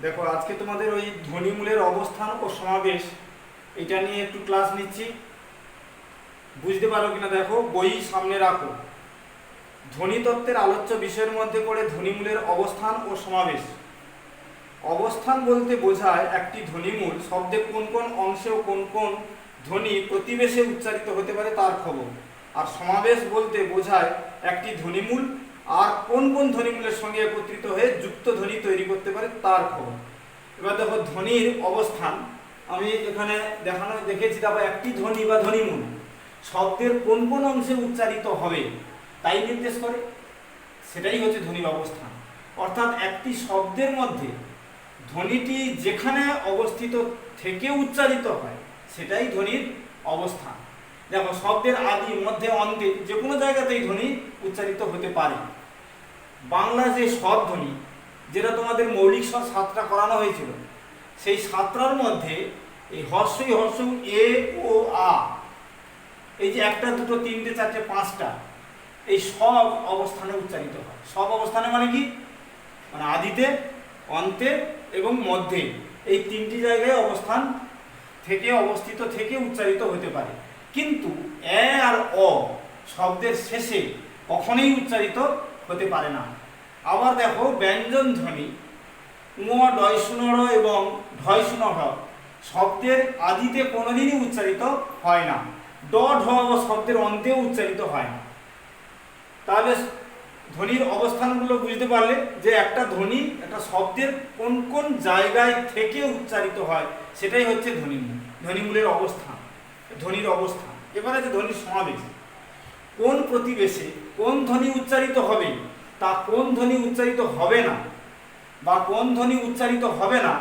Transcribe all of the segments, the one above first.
দেখো আজকে তোমাদের ওই ধ্বনিমূলের অবস্থান ও সমাবেশ এটা নিয়ে একটু ক্লাস নিচ্ছি। বুঝতে পারো কিনা দেখো, বই সামনে রাখো। ধ্বনিতত্ত্বের আলোচ্য বিষয়ের মধ্যে পড়ে ধ্বনিমূলের অবস্থান ও সমাবেশ। অবস্থান বলতে বোঝায় একটি ধ্বনিমূল শব্দে কোন কোন অংশে ও কোন কোন ধ্বনি প্রতিবেশে উচ্চারিত হতে পারে তার খবর। আর সমাবেশ বলতে বোঝায় একটি ধ্বনিমূল আর কোন কোন ধ্বনিমূলের সঙ্গে একত্রিত হয়ে যুক্ত ধ্বনি তৈরি করতে পারে তার খবর। এবার দেখো ধ্বনির অবস্থান আমি এখানে দেখেছি। তারপর একটি ধ্বনি বা ধ্বনিমূল শব্দের কোন কোন অংশে উচ্চারিত হবে তাই নির্দেশ করে, সেটাই হচ্ছে ধ্বনির অবস্থান। অর্থাৎ একটি শব্দের মধ্যে ধ্বনিটি যেখানে অবস্থিত থেকে উচ্চারিত হয় সেটাই ধ্বনির অবস্থান। দেখো শব্দের আদি মধ্যে অন্তে যে কোনো জায়গাতেই ধ্বনি উচ্চারিত হতে পারে। বাংলা যে স্বরধ্বনি, যেটা তোমাদের মৌলিক স্বর সাতটা করানো হয়েছিল, সেই সাতটার মধ্যে এই হর্ষই হর্ষ এ ও আ, এই যে একটা দুটো তিনটে চারটে পাঁচটা, এই সব অবস্থানে উচ্চারিত হয়। সব অবস্থানে মানে কি, মানে আদিতে, অন্তে এবং মধ্যে, এই তিনটি জায়গায় অবস্থান থেকে অবস্থিত থেকে উচ্চারিত হতে পারে। কিন্তু এ আর অ শব্দের শেষে কখনোই উচ্চারিত হতে পারে না। আবার দেখো ব্যঞ্জন ধ্বনি ঙ ডয় শূন্য এবং ঢয় শূন্য ঢ শব্দের আদিতে কোনোদিনই উচ্চারিত হয় না। ড ঢ শব্দের অন্তেও উচ্চারিত হয় না। তাহলে ধ্বনির অবস্থানগুলো বুঝতে পারলে যে একটা ধ্বনি একটা শব্দের কোন কোন জায়গায় থেকে উচ্চারিত হয় সেটাই হচ্ছে ধ্বনিমূল, ধ্বনিমূলের অবস্থান, ধ্বনির অবস্থান। এবারে যে ধ্বনির সমাবেশ, কোন প্রতিবেশে কোন ধ্বনি উচ্চারিত হবে তা কোন ধ্বনি উচ্চারিত হবে না বা কোন ধ্বনি উচ্চারিত হবে না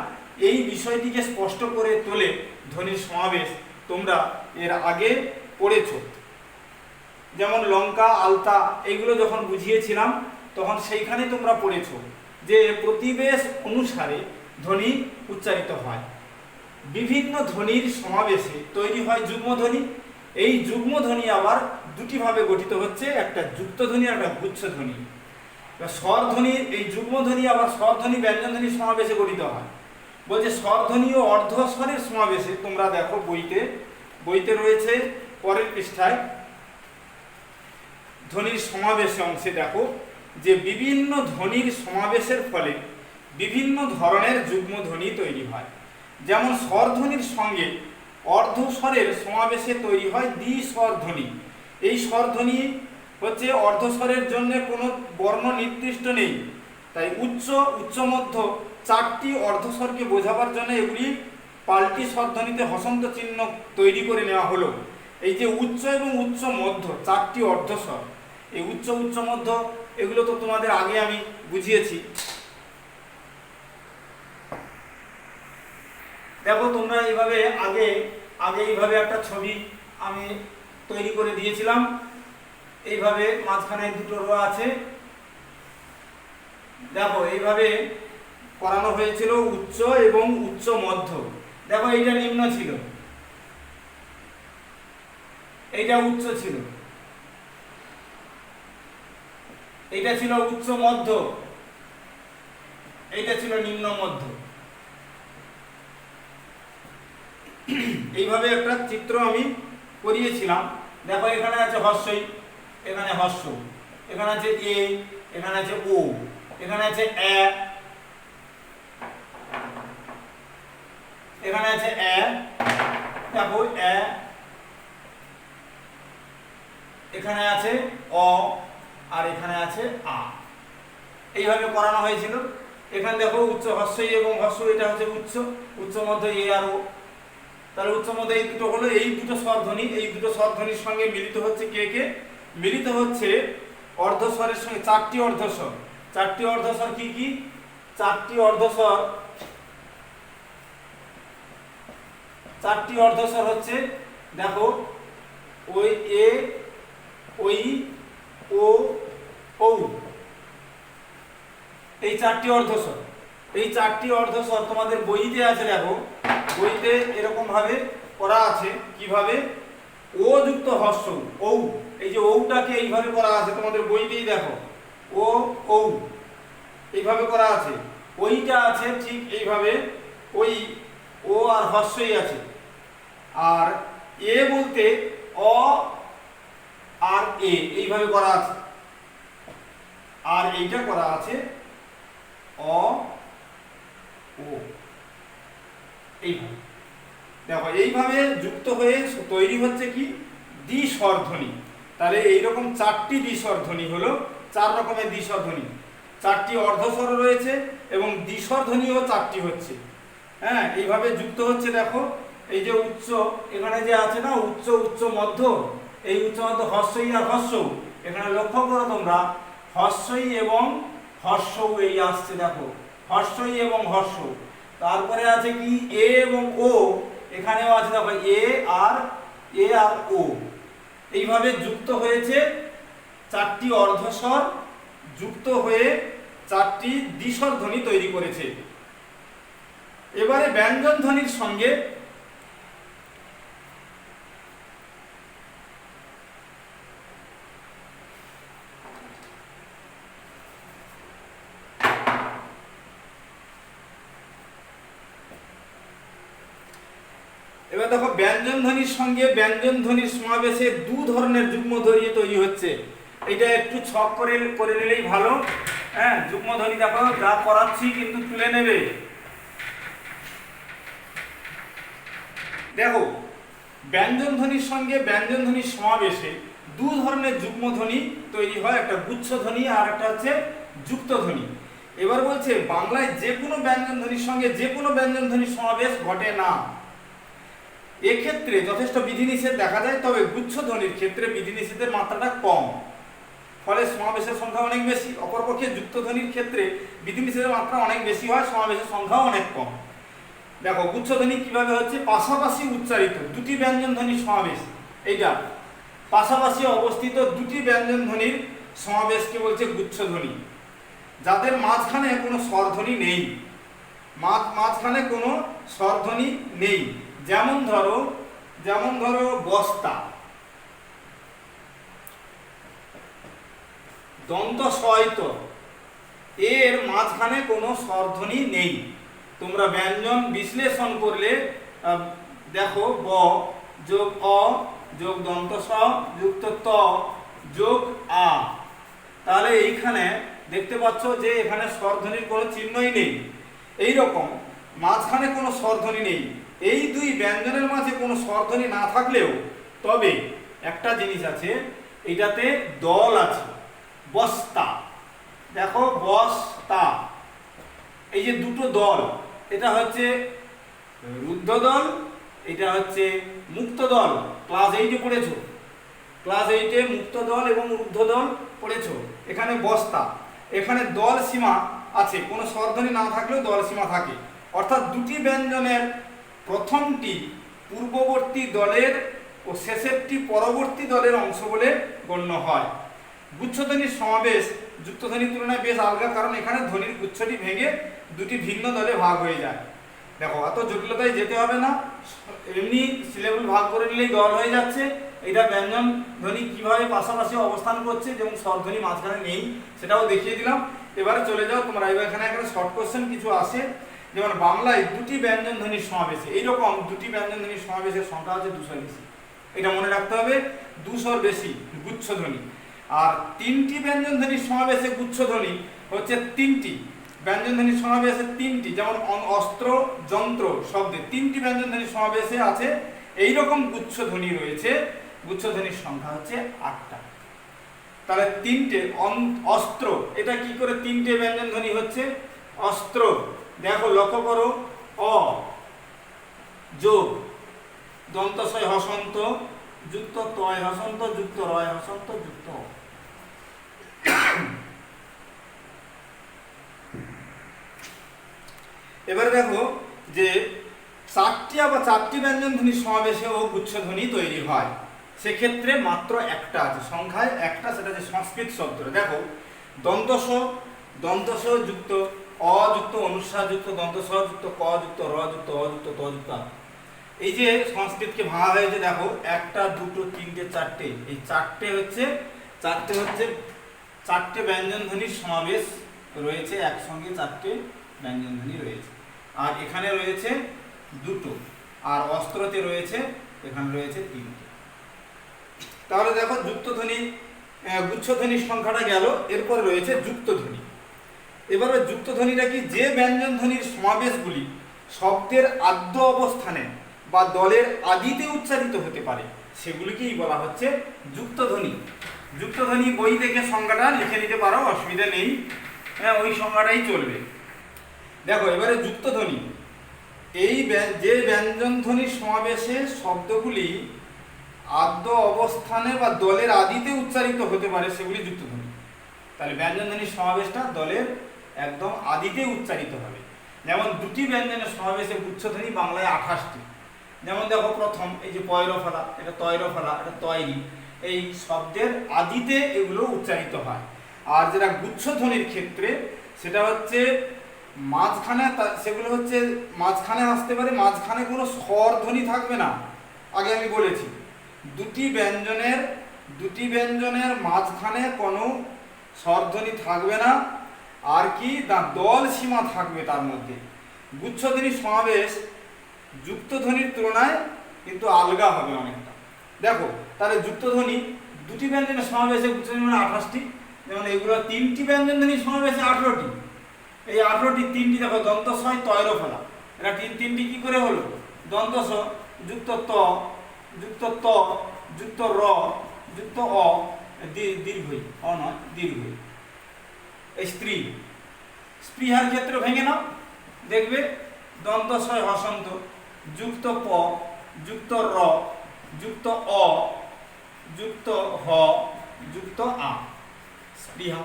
এই বিষয়টিকে স্পষ্ট করে তোলে ধ্বনির সমাবেশ। তোমরা এর আগে পড়েছ, যেমন লঙ্কা আলতা এইগুলো যখন বুঝিয়েছিলাম তখন সেইখানে তোমরা পড়েছ যে প্রতিবেশ অনুসারে ধ্বনি উচ্চারিত হয়। বিভিন্ন ধ্বনির সমাবেশে তৈরি হয় যুগ্মধ্বনি। এই যুগ্মধ্বনি আবার দুটি ভাবে গঠিত হচ্ছে, একটা যুক্তধ্বনি আর একটা গুচ্ছধ্বনি। স্বরধ্বনির এই যুগ্মধ্বনি আবার স্বরধ্বনি ব্যঞ্জনধ্বনির সমাবেশে গঠিত হয়। বলছে স্বরধ্বনি ও অর্ধস্বরের সমাবেশে, তোমরা দেখো বইতে রয়েছে পরের পৃষ্ঠায় ধ্বনির সমাবেশে অংশে দেখো যে বিভিন্ন ধ্বনির সমাবেশের ফলে বিভিন্ন ধরনের যুগ্মধ্বনি তৈরি হয়। যেমন স্বরধ্বনির সঙ্গে অর্ধস্বরের সমাবেশে তৈরি হয় দ্বিস্বরধ্বনি। এই স্বরধ্বনি হচ্ছে অর্ধস্বরের জন্য কোনো বর্ণ নির্দিষ্ট নেই, তাই উচ্চ মধ্য চারটি অর্ধস্বরকে বোঝাবার জন্য এগুলি পাল্টি স্বরধ্বনিতে হসন্ত চিহ্ন তৈরি করে নেওয়া হলো। এই যে উচ্চ এবং উচ্চ মধ্য চারটি অর্ধস্বর, এই উচ্চ মধ্য এগুলো তো তোমাদের আগে আমি বুঝিয়েছি। দেখো তোমরা এইভাবে আগে এইভাবে একটা ছবি আমি তৈরি করে দিয়েছিলাম। এইভাবে মাঝখানে দুটো রো আছে, দেখো এইভাবে করানো হয়েছিল উচ্চ এবং উচ্চ মধ্য। দেখো এইটা নিম্ন ছিল, এইটা উচ্চ ছিল, এইটা ছিল উচ্চ মধ্য, এইটা ছিল নিম্ন মধ্য। এইভাবে একটা চিত্র আমি করিয়েছিলাম। দেখো এখানে আছে হর্ষই, এখানে হর্ষ, এখানে আছে এ, এখানে আছে ও, এখানে আছে এ, এখানে আছে এ, দেখো এ, এখানে আছে অ, আর এখানে আছে আ। এইভাবে করানো হয়েছিল। এখানে দেখো উচ্চ হর্ষই এবং হর্ষ, এটা হচ্ছে উচ্চ মধ্য এ আর ও। তাহলে উচ্চ মধ্য এই দুটো হলো, এই দুটো স্বরধ্বনি, এই দুটো স্বরধ্বনির সঙ্গে মিলিত হচ্ছে কে মিলিত হচ্ছে অর্ধস্বরের সঙ্গে চারটি অর্ধস্বর। চারটি অর্ধস্বর কি কি? চারটি অর্ধস্বর হচ্ছে, দেখো ওই এ, ওই ও, ঔ, এই চারটি অর্ধস্বর। এই চারটি অর্ধস্বর তোমাদের বইতে আছে। দেখো বইতে এরকম ভাবে করা আছে, কিভাবে ও যুক্ত হর্ষ ঔ, এই যে ঔটাকে এইভাবে করা আছে তোমাদের বইতেই, দেখো ও ঔ এইভাবে করা আছে। ওইটা আছে ঠিক এইভাবে, ওই ও আর হস্যই আছে। আর এ বলতে অ আর এ এইভাবে করা আছে, আর এইটা করা আছে অ ও, এইভাবে। দেখো এইভাবে যুক্ত হয়ে তৈরি হচ্ছে কি দ্বিস্বর ধ্বনি। তাহলে এইরকম 4টি দ্বিস্বর ধ্বনি হলো, 4 রকমের দ্বিস্বর ধ্বনি, 4টি অর্ধস্বর রয়েছে এবং দ্বিস্বর ধ্বনিও 4টি হচ্ছে। হ্যাঁ, এইভাবে যুক্ত হচ্ছে। দেখো এই যে উচ্চ, এখানে যে আছে না উচ্চ উচ্চ মধ্য, এই উচ্চ মধ্য হস্যই আর হস্য, এখানে লক্ষ্য করো তোমরা হস্যই এবং হর্ষ এই আসছে, দেখো হর্ষই এবং হর্ষ। তারপরে আছে কি এ এবং ও, এখানেও আছে দেখো এ আর ও, এইভাবে যুক্ত হয়েছে 4টি অর্ধস্বর, যুক্ত হয়ে 4টি দ্বিস্বর ধ্বনি তৈরি করেছে। এবারে ব্যঞ্জন ধ্বনির সঙ্গে এবার দেখো ব্যঞ্জন ধ্বনির সঙ্গে ব্যঞ্জন ধ্বনির সমাবেশে 2 ধরনের যুগ্ম ধ্বনি তৈরি হচ্ছে। এটা একটু ছক করে নিলেই ভালো। হ্যাঁ, যুগ্ম ধ্বনি দেখো যা করাচ্ছি কিন্তু তুলে নেবে। দেখো ব্যঞ্জন ধ্বনির সঙ্গে ব্যঞ্জন ধ্বনির সমাবেশে 2 ধরনের যুগ্ম ধ্বনি তৈরি হয়, একটা গুচ্ছ ধ্বনি আর একটা হচ্ছে যুক্ত ধ্বনি। এবার বলছে বাংলায় যে কোনো ব্যঞ্জন ধ্বনির সঙ্গে যে কোনো ব্যঞ্জন ধ্বনির সমাবেশ ঘটে না। এক্ষেত্রে যথেষ্ট বিধিনিষেধ দেখা যায়, তবে গুচ্ছ ধ্বনির ক্ষেত্রে বিধিনিষেধের মাত্রাটা কম, ফলে সমাবেশের সংখ্যা অনেক বেশি। অপরপক্ষে যুক্ত ধ্বনির ক্ষেত্রে বিধিনিষেধের মাত্রা অনেক বেশি হয়, সমাবেশের সংখ্যাও অনেক কম। দেখো গুচ্ছ ধ্বনি কিভাবে হচ্ছে, পাশাপাশি উচ্চারিত 2টি ব্যঞ্জন ধ্বনির সমাবেশ। এইটা পাশাপাশি অবস্থিত 2টি ব্যঞ্জন ধ্বনির সমাবেশকে বলছে গুচ্ছ ধ্বনি, যাদের মাঝখানে কোনো স্বরধ্বনি নেই, মাঝখানে কোনো স্বরধ্বনি নেই। যেমন ধরো বস্তা, দন্ত সহিত, এর মাঝখানে কোনো স্বরধ্বনি নেই। তোমরা ব্যঞ্জন বিশ্লেষণ করলে দেখো ব যোগ অ যোগ দন্ত স যুক্ত ত যোগ আ, তাহলে এইখানে দেখতে পাচ্ছ যে এখানে স্বরধ্বনির কোনো চিহ্নই নেই। এই রকম মাঝখানে কোনো স্বরধ্বনি নেই। এই 2 ব্যঞ্জনের মাঝে কোনো স্বরধ্বনি না থাকলেও তবে একটা জিনিস আছে, এটাতে দল আছে, বস্তা। দেখো বস্তা, এই যে দুটো দল, এটা হচ্ছে রুদ্ধ দল, এটা হচ্ছে মুক্ত দল। ক্লাস 8-এ পড়েছো, ক্লাস 8-এ মুক্ত দল এবং রুদ্ধ দল পড়েছো। এখানে বস্তা, এখানে দল সীমা আছে, কোনো স্বরধ্বনি না থাকলেও দল সীমা থাকে। অর্থাৎ 2টি ব্যঞ্জনের প্রথমটি পূর্ববর্তী দলের ও শেষেরটি পরবর্তী দলের অংশ বলে গণ্য হয়। গুচ্ছধ্বনির সমাবেশ যুক্তধ্বনির তুলনায় বেশ আলগা, কারণ এখানে ধ্বনির গুচ্ছটি ভেঙে 2টি ভিন্ন দলে ভাগ হয়ে যায়। দেখো এত জটিলতায় যেতে হবে না, এমনি সিলেবল ভাগ করে নিলেই দল হয়ে যাচ্ছে। এটা ব্যঞ্জন ধ্বনি কিভাবে পাশাপাশি অবস্থান করছে এবং স্বরধ্বনি মাঝখানে নেই সেটাও দেখিয়ে দিলাম। এবারে চলে যাও তোমরা, এবার এখানে শর্ট কোশ্চেন কিছু আসে, যেমন বাংলায় 2টি ব্যঞ্জন ধ্বনির সমাবেশে, এইরকম 2টি ব্যঞ্জন ধ্বনির সমাবেশের সংখ্যা হচ্ছে 200 বেশি। এটা মনে রাখতে হবে, 200 বেশি গুচ্ছ ধ্বনি। আর 3টি ব্যঞ্জন ধ্বনির সমাবেশে গুচ্ছ ধ্বনি হচ্ছে 3টি, ব্যঞ্জন ধ্বনির সমাবেশে 3টি, যেমন অস্ত্র যন্ত্র শব্দে 3টি ব্যঞ্জন ধ্বনির সমাবেশে আছে এইরকম গুচ্ছ ধ্বনি রয়েছে। গুচ্ছ ধ্বনির সংখ্যা হচ্ছে 8টা। তাহলে 3টে অস্ত্র, এটা কি করে 3টে ব্যঞ্জন ধ্বনি হচ্ছে? অস্ত্র, দেখো লক্ষ্য করো, অ যোগ দন্তস্বয় হসন্ত যুক্ত তয় হসন্ত যুক্ত রয় হসন্ত যুক্ত। এবারে দেখো যে 4টি ব্যঞ্জন ধ্বনির সমাবেশেও গুচ্ছ ধ্বনি তৈরি হয়, সেক্ষেত্রে মাত্র একটা আছে, সংখ্যায় একটা, সেটা হচ্ছে সংস্কৃত শব্দ। দেখো দন্তস যুক্ত অ যুক্ত অনুস্বার যুক্ত দন্তস যুক্ত ক যুক্ত র যুক্ত অ যুক্ত ত যুক্ত। এই যে সংস্কৃতকে ভাঙা হয়েছে, দেখো 1 2 3 4টে, এই 4টে হচ্ছে 4টে ব্যঞ্জন ধ্বনির সমাবেশ রয়েছে একসঙ্গে, 4টে ব্যঞ্জন ধ্বনি রয়েছে। আর এখানে রয়েছে দুটো, আর অস্ত্রতে রয়েছে এখানে রয়েছে তিনটে। তাহলে দেখো যুক্তধ্বনি গুচ্ছধ্বনির সংখ্যাটা গেল, এরপর রয়েছে যুক্তধ্বনি। এবারে যুক্তধ্বনিটা কি? যে ব্যঞ্জন ধ্বনির সমাবেশগুলি শব্দের আদ্য অবস্থানে বা দলের আদিতে উচ্চারিত হতে পারে সেগুলিকেই বলা হচ্ছে যুক্তধ্বনি। যুক্তধ্বনি বই দেখে সংজ্ঞাটা লিখে নিতে পারো, অসুবিধা নেই, হ্যাঁ ওই সংজ্ঞাটাই চলবে। দেখো এবারে যুক্তধ্বনি, এই যে ব্যঞ্জন ধ্বনির সমাবেশে শব্দগুলি আদ্য অবস্থানে বা দলের আদিতে উচ্চারিত হতে পারে সেগুলি যুক্তধ্বনি। তাহলে ব্যঞ্জন ধ্বনির সমাবেশটা দলের একদম আদিতে উচ্চারিত হবে। যেমন দুটি ব্যঞ্জনের সমাবেশে গুচ্ছধ্বনি বাংলায় 28টি। যেমন দেখো প্রথম এই যে পয়রফলা, এটা তৈরফলা, এটা তৈরি, এই শব্দের আদিতে এগুলো উচ্চারিত হয়। আর যেটা গুচ্ছধ্বনির ক্ষেত্রে সেটা হচ্ছে মাঝখানে, সেগুলো হচ্ছে মাঝখানে আসতে পারে, মাঝখানে কোনো স্বর ধ্বনি থাকবে না। আগে আমি বলেছি দুটি ব্যঞ্জনের মাঝখানে কোনো স্বরধ্বনি থাকবে না, আর কি দল সীমা থাকবে তার মধ্যে। গুচ্ছধ্বনির সমাবেশ যুক্তধ্বনির তুলনায় কিন্তু আলগা হবে অনেকটা। দেখো তাহলে যুক্তধ্বনি দুটি ব্যঞ্জনের সমাবেশে গুচ্ছধ্বনি মানে 28টি, যেমন এগুলো তিনটি ব্যঞ্জন ধ্বনির সমাবেশে 18টি। এই 18টি তিনটি দেখো দন্তস্বয় তৈরফলা, এটা তিনটি কি করে হলো? দন্তস্ব যুক্ত ত, যুক্ত ত, যুক্ত র, যুক্ত অ, দীর্ঘই, অ নয় দীর্ঘই। এই স্ত্রী, স্পৃহার ক্ষেত্রে ভেঙে নাও, দেখবে দন্তস্বয় হসন্ত, যুক্ত প, যুক্ত র, যুক্ত অ, যুক্ত হ, যুক্ত আ, স্পৃহা।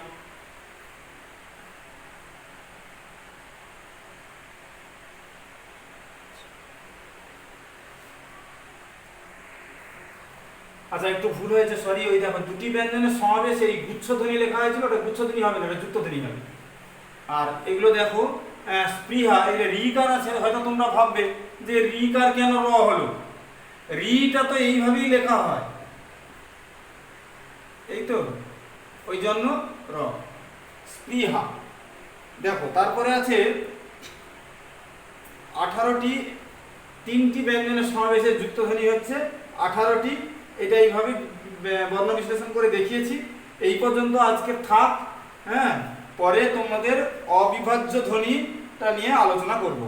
আচ্ছা একটু ভুল হয়েছে, সরি, ওই দেখো দুটি ব্যঞ্জনের সমাবেশে এই গুচ্ছধ্বনি লেখা হয়েছিল, ওটা গুচ্ছধ্বনি হবে না, এটা যুক্তধ্বনি হবে। আর এগুলো দেখো স্পৃহা, এটা রিকার আছে, হয়তো তোমরা ভাববে যে রিকার কেন র হলো? রিটা তো এইভাবেই লেখা হয়, এই তো, ওই জন্য র, স্পৃহা। দেখো তারপরে আছে 18টি, তিনটি ব্যঞ্জনের সমাবেশে যুক্তধ্বনি হচ্ছে 18টি। এটা এইভাবে বর্ণ বিশ্লেষণ করে দেখিয়েছি। এই পর্যন্ত আজকে থাক, হ্যাঁ, পরে তোমাদের অবিভাজ্য ধ্বনিটা নিয়ে আলোচনা করব।